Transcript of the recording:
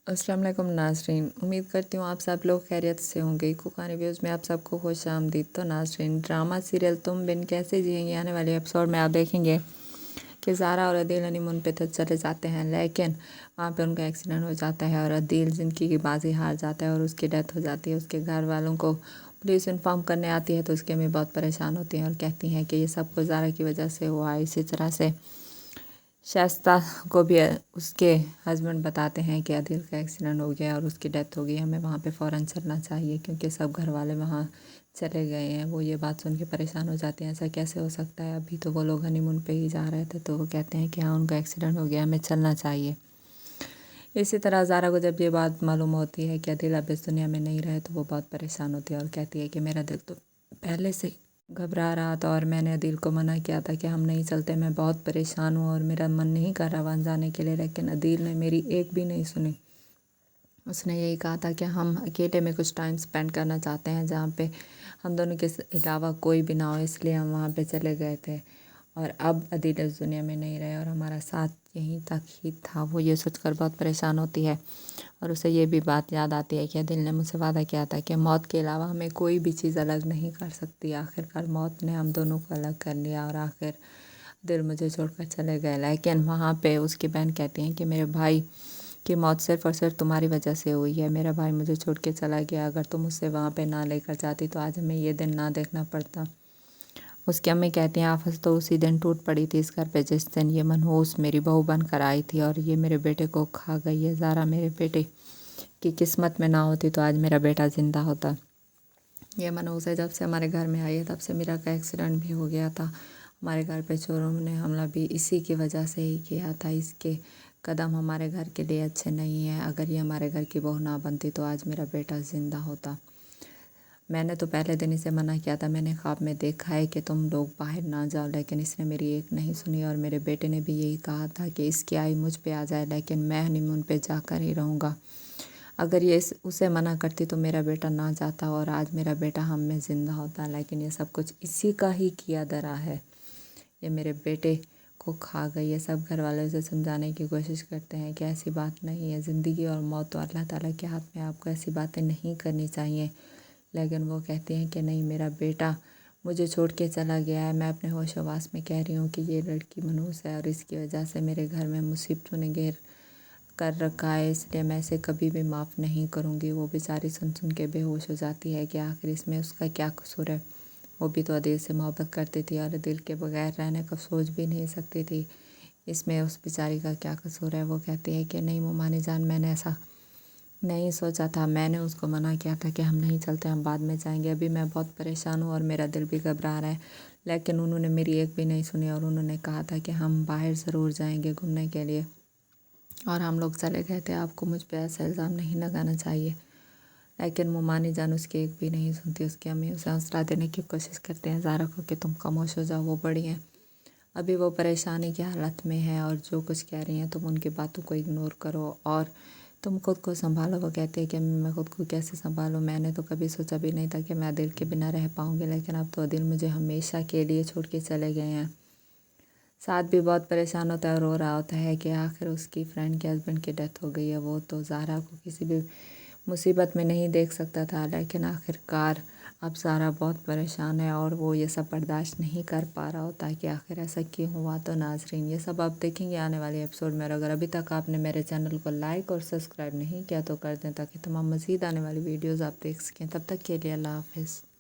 अस्सलाम वालेकुम नाज़रीन, उम्मीद करती हूँ आप सब लोग खैरियत से होंगे। कुकान रिव्यूज़ में आप सबको खुश आमदीद। तो नाज़रीन, ड्रामा सीरियल तुम बिन कैसे जिएंगे आने वाले एपिसोड में आप देखेंगे कि ज़ारा और अदील हनीमून पे तो चले जाते हैं, लेकिन वहाँ पे उनका एक्सीडेंट हो जाता है और अदील ज़िंदगी की बाजी हार जाता है और उसकी डेथ हो जाती है। उसके घर वालों को पुलिस इन्फॉर्म करने आती है तो उसकी अम्मी बहुत परेशान होती हैं और कहती हैं कि ये सब कुछ ज़ारा की वजह से हुआ। इसी तरह से शाइस्ता को भी उसके हस्बैंड बताते हैं कि अदील का एक्सीडेंट हो गया और उसकी डेथ हो गई, हमें वहाँ पे फ़ौरन चलना चाहिए क्योंकि सब घर वाले वहाँ चले गए हैं। वो ये बात सुन के परेशान हो जाते हैं, ऐसा कैसे हो सकता है, अभी तो वो लोग हनीमून पे ही जा रहे थे। तो वो कहते हैं कि हाँ, उनका एक्सीडेंट हो गया, हमें चलना चाहिए। इसी तरह ज़ारा को जब ये बात मालूम होती है कि अदील अब इस दुनिया में नहीं रहे तो वो बहुत परेशान होती है और कहती है कि मेरा दिल तो पहले से घबरा रहा था और मैंने अदील को मना किया था कि हम नहीं चलते, मैं बहुत परेशान हूँ और मेरा मन नहीं कर रहा वहाँ जाने के लिए, लेकिन अदील ने मेरी एक भी नहीं सुनी। उसने यही कहा था कि हम अकेले में कुछ टाइम स्पेंड करना चाहते हैं जहाँ पे हम दोनों के अलावा कोई भी ना हो, इसलिए हम वहाँ पे चले गए थे और अब अदील इस दुनिया में नहीं रहे और हमारा साथ यहीं तक ही था। वो ये सोचकर बहुत परेशान होती है और उसे ये भी बात याद आती है कि अदील ने मुझसे वादा किया था कि मौत के अलावा हमें कोई भी चीज़ अलग नहीं कर सकती। आखिरकार मौत ने हम दोनों को अलग कर लिया और आखिर दिल मुझे छोड़कर चले गए। लेकिन वहाँ पे उसकी बहन कहती हैं कि मेरे भाई की मौत सिर्फ़ और सिर्फ तुम्हारी वजह से हुई है। मेरा भाई मुझे छोड़ के चला गया, अगर तुम उससे वहाँ पे ना लेकर जाती तो आज हमें ये दिन ना देखना पड़ता। उसकी अम्मी कहती हैं आफत तो उसी दिन टूट पड़ी थी इस घर पे जिस दिन ये मनहूस मेरी बहू बनकर आई थी और ये मेरे बेटे को खा गई है। ज़ारा मेरे बेटे की किस्मत में ना होती तो आज मेरा बेटा ज़िंदा होता। ये मनहूस है जब से हमारे घर में आई है तब से मीरा का एक्सीडेंट भी हो गया था। हमारे घर पे चोरों ने हमला भी इसी की वजह से ही किया था। इसके कदम हमारे घर के लिए अच्छे नहीं हैं। अगर ये हमारे घर की बहू ना बनती तो आज मेरा बेटा ज़िंदा होता। मैंने तो पहले दिन इसे मना किया था, मैंने ख्वाब में देखा है कि तुम लोग बाहर ना जाओ, लेकिन इसने मेरी एक नहीं सुनी और मेरे बेटे ने भी यही कहा था कि इसकी आई मुझ पे आ जाए, लेकिन मैं हनीमून पे जाकर ही रहूँगा। अगर ये उसे मना करती तो मेरा बेटा ना जाता और आज मेरा बेटा हम में ज़िंदा होता, लेकिन ये सब कुछ इसी का ही किया धरा है। ये मेरे बेटे को खा गई है। सब घर वाले उसे समझाने की कोशिश करते हैं कि ऐसी बात नहीं है, ज़िंदगी और मौत तो अल्लाह ताला के हाथ में, आपको ऐसी बातें नहीं करनी चाहिए। लेकिन वो कहते हैं कि नहीं, मेरा बेटा मुझे छोड़ के चला गया है। मैं अपने होश हवास में कह रही हूँ कि ये लड़की मनहूस है और इसकी वजह से मेरे घर में मुसीबतों ने घेर कर रखा है, इसलिए मैं इसे कभी भी माफ़ नहीं करूँगी। वो बेचारी सुन सुन के बेहोश हो जाती है कि आखिर इसमें उसका क्या कसूर है। वो भी तो अदील से मोहब्बत करती थी और अदील के बगैर रहने का सोच भी नहीं सकती थी। इसमें उस बेचारी का क्या कसूर है। वो कहती है कि नहीं मोमानी जान, मैंने ऐसा नहीं सोचा था, मैंने उसको मना किया था कि हम नहीं चलते, हम बाद में जाएंगे। अभी मैं बहुत परेशान हूँ और मेरा दिल भी घबरा रहा है, लेकिन उन्होंने मेरी एक भी नहीं सुनी और उन्होंने कहा था कि हम बाहर ज़रूर जाएंगे घूमने के लिए और हम लोग चले गए थे। आपको मुझ पे ऐसा इल्ज़ाम नहीं लगाना चाहिए। लेकिन मोमानी जान उसकी एक भी नहीं सुनती। उसकी अम्मी उसे हौसला देने की कोशिश करते हैं ज़ारा को कि तुम खामोश हो जाओ, वो बड़ी हैं, अभी वो परेशानी की हालत में है और जो कुछ कह रही हैं तुम उनकी बातों को इग्नोर करो और तुम खुद को संभालो। वो कहती है कि मैं खुद को कैसे संभालूं, मैंने तो कभी सोचा भी नहीं था कि मैं अदील के बिना रह पाऊंगी, लेकिन अब तो अदील मुझे हमेशा के लिए छोड़ के चले गए हैं। साथ भी बहुत परेशान होता है और रो रहा होता है कि आखिर उसकी फ्रेंड के हस्बैंड की डेथ हो गई है। वो तो ज़ारा को किसी भी मुसीबत में नहीं देख सकता था, लेकिन आखिरकार अब ज़ारा बहुत परेशान है और वो ये सब बर्दाश्त नहीं कर पा रहा होता है कि आखिर ऐसा क्यों हुआ। तो नाज़रीन, ये सब आप देखेंगे आने वाले एपिसोड में और अगर अभी तक आपने मेरे चैनल को लाइक और सब्सक्राइब नहीं किया तो कर दें ताकि तमाम मज़ीद आने वाली वीडियोज़ आप देख सकें। तब तक के लिए अल्लाह हाफ़िज़।